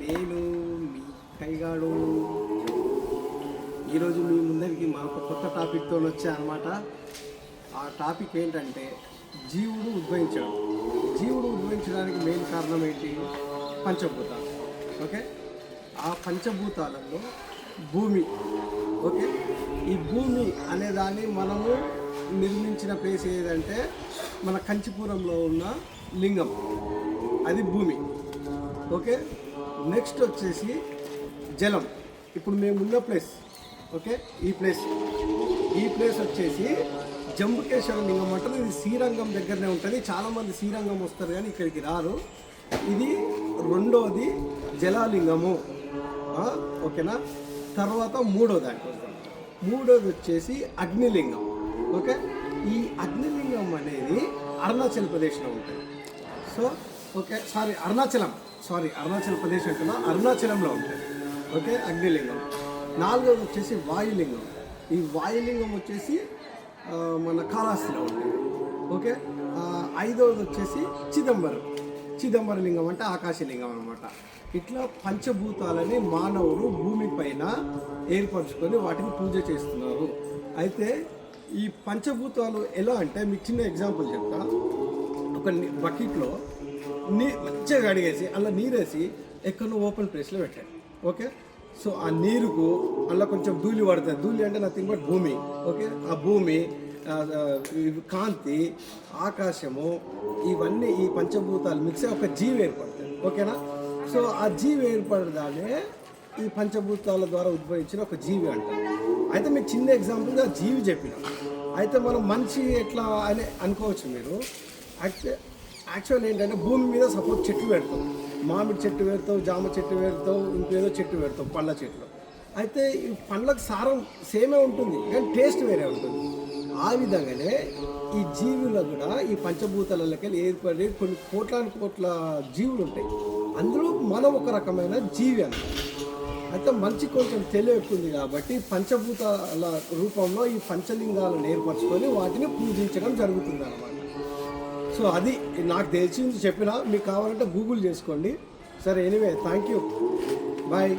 నేను మీ కైగాడు ఈరోజు మీ ముందరికి మాకు కొత్త టాపిక్తో వచ్చా అనమాట. ఆ టాపిక్ ఏంటంటే జీవుడు ఉద్భవించడం. జీవుడు ఉద్భవించడానికి మెయిన్ కారణం ఏంటి? పంచభూతాలు. ఓకే, ఆ పంచభూతాలలో భూమి. ఓకే, ఈ భూమి అనేదాన్ని మనము నిర్మించిన ప్లేస్ ఏదంటే మన కంచిపురంలో ఉన్న లింగం, అది భూమి. ఓకే, నెక్స్ట్ వచ్చేసి జలం. ఇప్పుడు మేము ఉన్న ప్లేస్, ఓకే, ఈ ప్లేస్ వచ్చేసి జంబుకేశ్వర లింగం అంటారు. ఇది శ్రీరంగం దగ్గరనే ఉంటుంది. చాలామంది శ్రీరంగం వస్తారు కానీ ఇక్కడికి రారు. ఇది రెండోది జలాలింగము. ఓకేనా, తర్వాత మూడోది వచ్చేసి అగ్నిలింగం. ఓకే, ఈ అగ్నిలింగం అనేది అరుణాచల్ ప్రదేశ్లో ఉంటుంది. సో ఓకే, అరుణాచల్ ప్రదేశ్ అంటున్నా, అరుణాచలంలో ఉంటుంది. ఓకే, అగ్నిలింగం. నాలుగోది వచ్చేసి వాయులింగం. ఈ వాయులింగం వచ్చేసి మన కాళహస్తిలో ఉంటుంది. ఓకే, ఐదవది వచ్చేసి చిదంబర లింగం అంటే ఆకాశలింగం అనమాట. ఇట్లా పంచభూతాలని మానవుడు భూమి పైన ఏర్పరచుకొని వాటిని పూజ చేస్తున్నారు. అయితే ఈ పంచభూతాలు ఎలా అంటే మీకు చిన్న ఎగ్జాంపుల్ చెప్తా. ఒక బకెట్లో మంచిగా కడిగేసి అలా నీరేసి ఎక్కడో ఓపెన్ ప్లేస్లో పెట్టాడు. ఓకే, సో ఆ నీరుకు అలా కొంచెం ధూళి పడుతుంది. ధూళి అంటే నథింగ్ బట్ భూమి. ఓకే, ఆ భూమి, కాంతి, ఆకాశము, ఇవన్నీ ఈ పంచభూతాలు మిక్స్ అయ్యి ఒక జీవి ఏర్పడుతుంది. ఓకేనా, సో ఆ జీవి ఏర్పడదానే ఈ పంచభూతాల ద్వారా ఉద్భవించిన ఒక జీవి అంటారు. అయితే మీకు చిన్న ఎగ్జాంపుల్గా జీవి చెప్పిన. అయితే మనం మనిషి ఎట్లా అని అనుకోవచ్చు మీరు. యాక్చువల్ ఏంటంటే భూమి మీద సపోజ్ చెట్లు పెడతాం, మామిడి చెట్టు పెడతావు, జామ చెట్టు పెడతావు, ఇంకేదో చెట్టు పెడతావు, పండ్ల చెట్లు. అయితే ఈ పండ్లకు సారం సేమే ఉంటుంది కానీ టేస్ట్ వేరే ఉంటుంది. ఆ విధంగానే ఈ జీవులు కూడా ఈ పంచభూతాలకి ఏర్పడి కొన్ని కోట్ల జీవులు ఉంటాయి. అందులో మనం ఒక రకమైన జీవి అన్నమాట. అయితే మంచి కొంచెం తెలివి ఎక్కువ ఉంది కాబట్టి పంచభూతాల రూపంలో ఈ పంచలింగాలను ఏర్పరచుకొని వాటిని పూజించడం జరుగుతుంది అన్నమాట. సో అది నాకు తెలిసింది చెప్పిన. మీకు కావాలంటే గూగుల్ చేసుకోండి. సరే, ఎనీవే, థ్యాంక్ యూ, బాయ్.